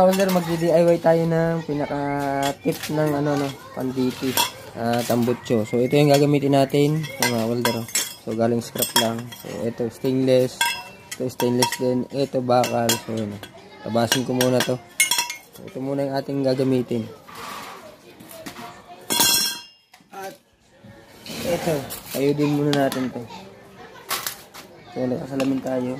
mga welder, mag-DIY tayo ng pinaka-tip ng panditi, tambutso. So ito yung gagamitin natin mga welder. So galing scrap lang. So ito stainless. Ito stainless din. Ito bakal. So yun. Tabasin ko muna to. So ito muna yung ating gagamitin. At ito, tayo din muna natin to. So nakasalamin tayo.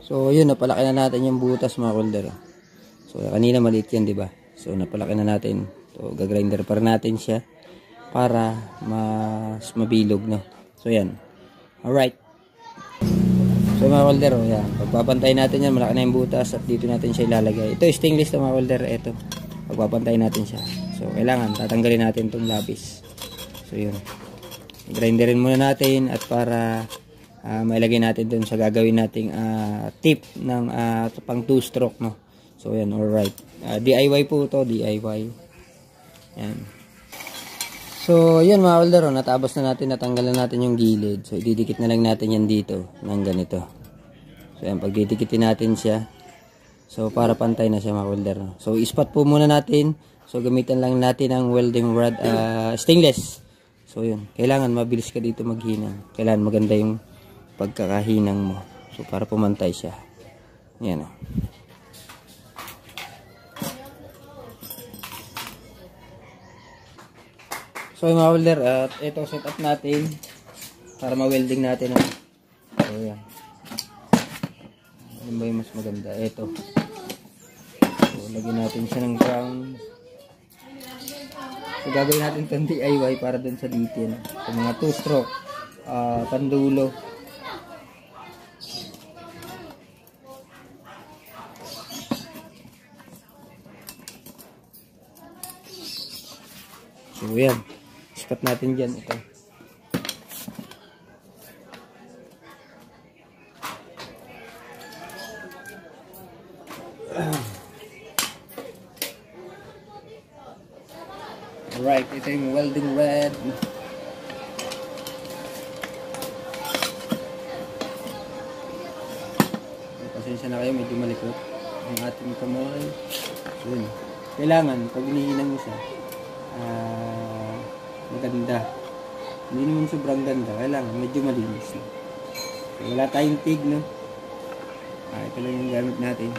So yun, napalaki na natin yung butas mga welder. So kanina maliit yan, di ba? So napalaki na natin. So gagrinder pa rin natin siya para mas mabilog, no? So yan. Alright. So mga welder, yan. Pagpapantayin natin yan, malaki na yung butas at dito natin siya ilalagay. Ito stainless to mga welder, ito. Pagpapantayin natin siya. So kailangan tatanggalin natin itong labis. So yun. Grinderin muna natin at para mailagay natin dun sa gagawin nating tip ng pang 2-stroke, no? So yan, alright. DIY po to, DIY. Yan. So yan mga welder, natabos na natin, natanggalan natin yung gilid. So ididikit na lang natin yan dito ng ganito. So yan, pagdidikitin natin siya. So para pantay na siya mga welder. So ispat po muna natin. So gamitan lang natin ang welding rod, stainless. So yun, kailangan mabilis ka dito maghinang. Kailangan maganda yung pagkakahinang mo. So para pumantay siya. Yan o. So mga welder, at ito set up natin para ma-welding natin. So yan. Ano ba yung mas maganda? Ito. So lagyan natin siya ng crown. So gagawin natin itong DIY para dun sa DT. So mga 2-stroke. Pandulo. So yan, ispat natin dyan ito. Alright, ito yung welding rod. Pasensya na kayo, medyo malikot ang ating kamay. So yun, kailangan pag inihinang mo siya maganda, hindi naman sobrang ganda, kailangan medyo malinis, no? So, wala tayong tig, no? Ito lang yung gamit natin.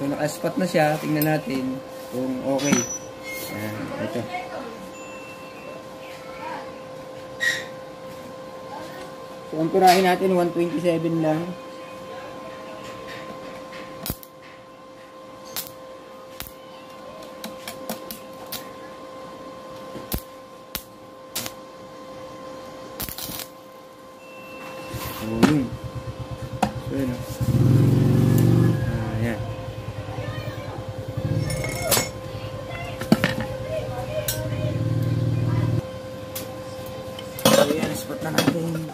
So naka-spot na siya, tingnan natin kung okay. Ito. So ang pirahin natin 127 lang. So yun. So yun. Ayan. So yan, spot na natin.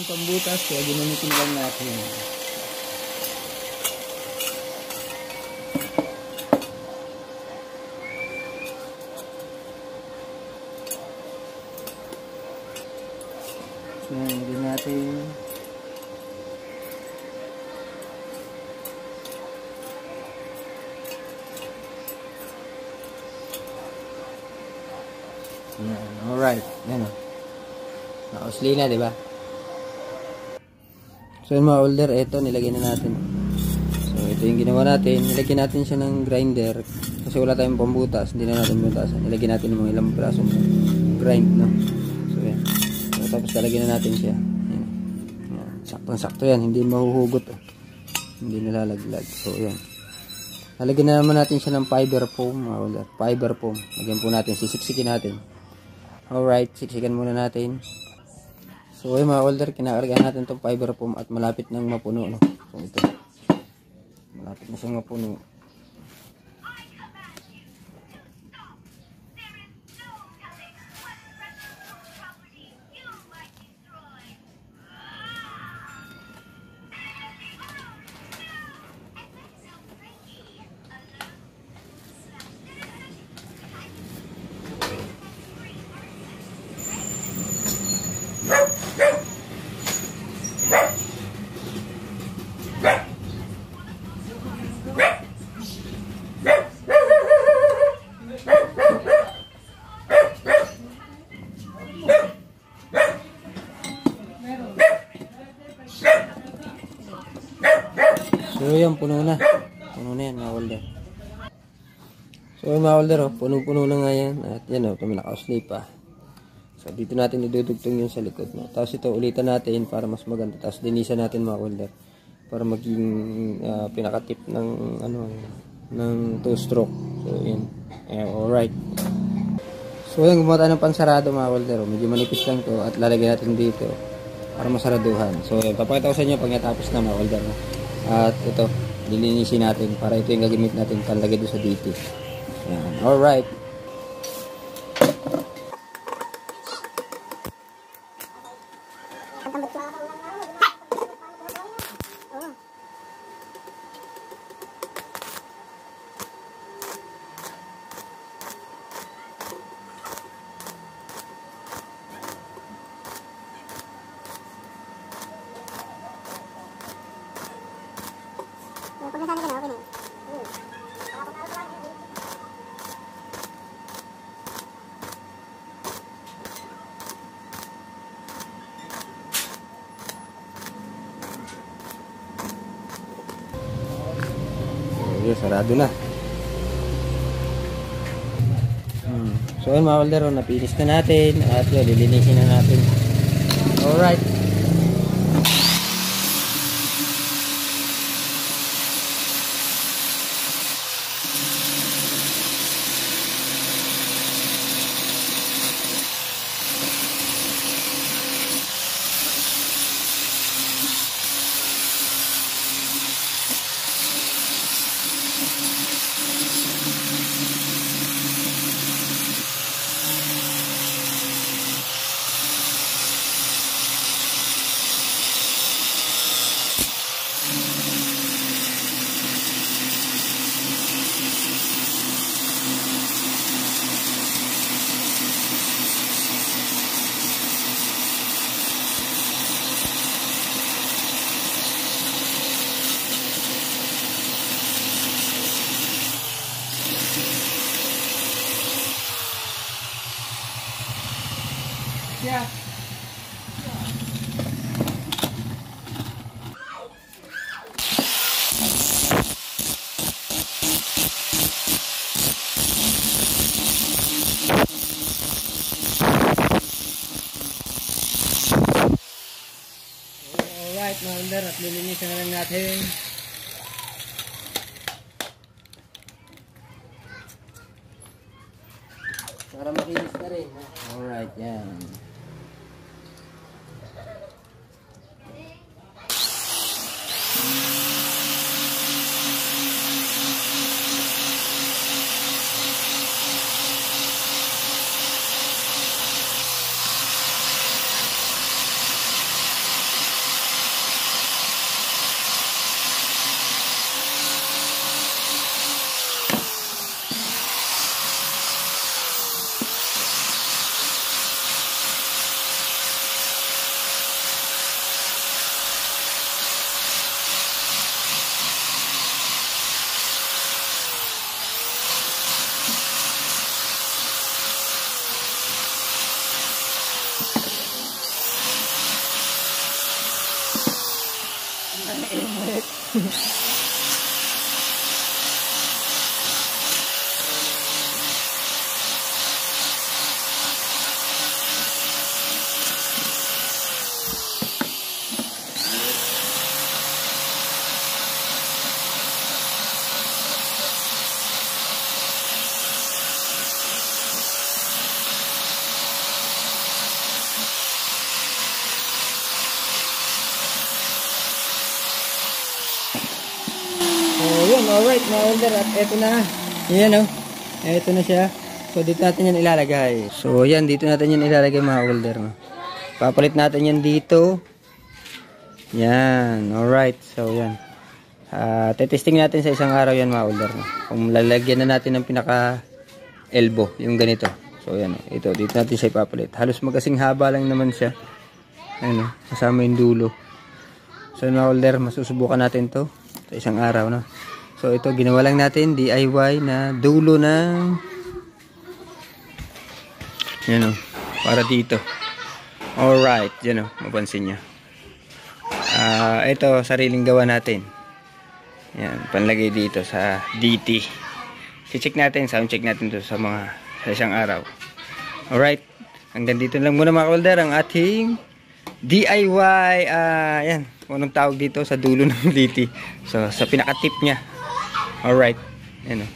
pambutas kaya ginamitin lang natin. So, lagyan natin. Yan, alright. Yan o. Nakausli na, diba? So yun mga holder, ito nilagay na natin. So ito yung ginawa natin. Nilagyan natin siya ng grinder. Kasi wala tayong pambutas. Hindi na natin butasan. Nilagyan natin ng mga ilang prasong grind, no? So yan. So, tapos lalagyan na natin siya. Yan. Yan. Saktong-sakto yan. Hindi mahuhugot. Hindi nalalaglag. So yan. Lalagyan na naman natin siya ng fiber foam mga holder. Fiber foam. Lagyan po natin. Sisiksikin natin. Alright. Siksikan muna natin. So yung mga holder, kinakargaan natin itong fiber foam at malapit nang mapuno, no? So ito, malapit na siyang mapuno. So yan, puno na. Puno na yan mga holder. So yung mga holder, oh, puno-puno na nga yan. At yan, oh, naka-usli pa. So dito natin idudugtong yung sa likod, no? Tapos ito ulitan natin para mas maganda. Tapos linisan natin mga holder para maging pinaka-tip ng ano, ng 2-stroke. So yan. Alright. So yan, gumawa tayo ng pansarado mga holder, oh. Medyo manipis lang to at lalagyan natin dito para masaraduhan. So yan, papakita ko sa inyo pag natapos na mga holder, no? At ito, lilinisin natin para ito yung gagamit natin panlagay doon sa DT. Yan. Alright. Sarado na. So yun mga holder, napinis na natin at yun, lilinisin na natin. Alright. Yeah. Alright mga holder, at lilinisan na lang natin. Para makinis na rin. Alright, yan. So, yun, alright, mga welder, at eto na. Yan, oh. Eto na siya. So, dito natin yan ilalagay. So, yan, dito natin yan ilalagay, mga welder, no? Papalit natin yan dito. Yan, alright. So, yan. Testing natin sa isang araw yan, mga welder, no? Kung lalagyan na natin ng pinaka elbow, yung ganito. So, yan, oh. Ito, dito natin siya ipapalit. Halos magkasing haba lang naman siya. Ayun, oh. Kasama yung dulo. So, mga welder, masusubukan natin to sa isang araw, no? So ito ginawa lang natin DIY na dulo ng yan, oh, para dito. Alright, yan, oh, mapansin nyo. Ito sariling gawa natin. Yan, panlagay dito sa DT. I-check natin, sound check natin to sa isang araw. Alright, hanggang dito lang muna, mga welder, ang ating DIY, yan, kung anong tawag dito sa dulo ng DT. So, sa pinaka-tip niya. Alright, yan, oh.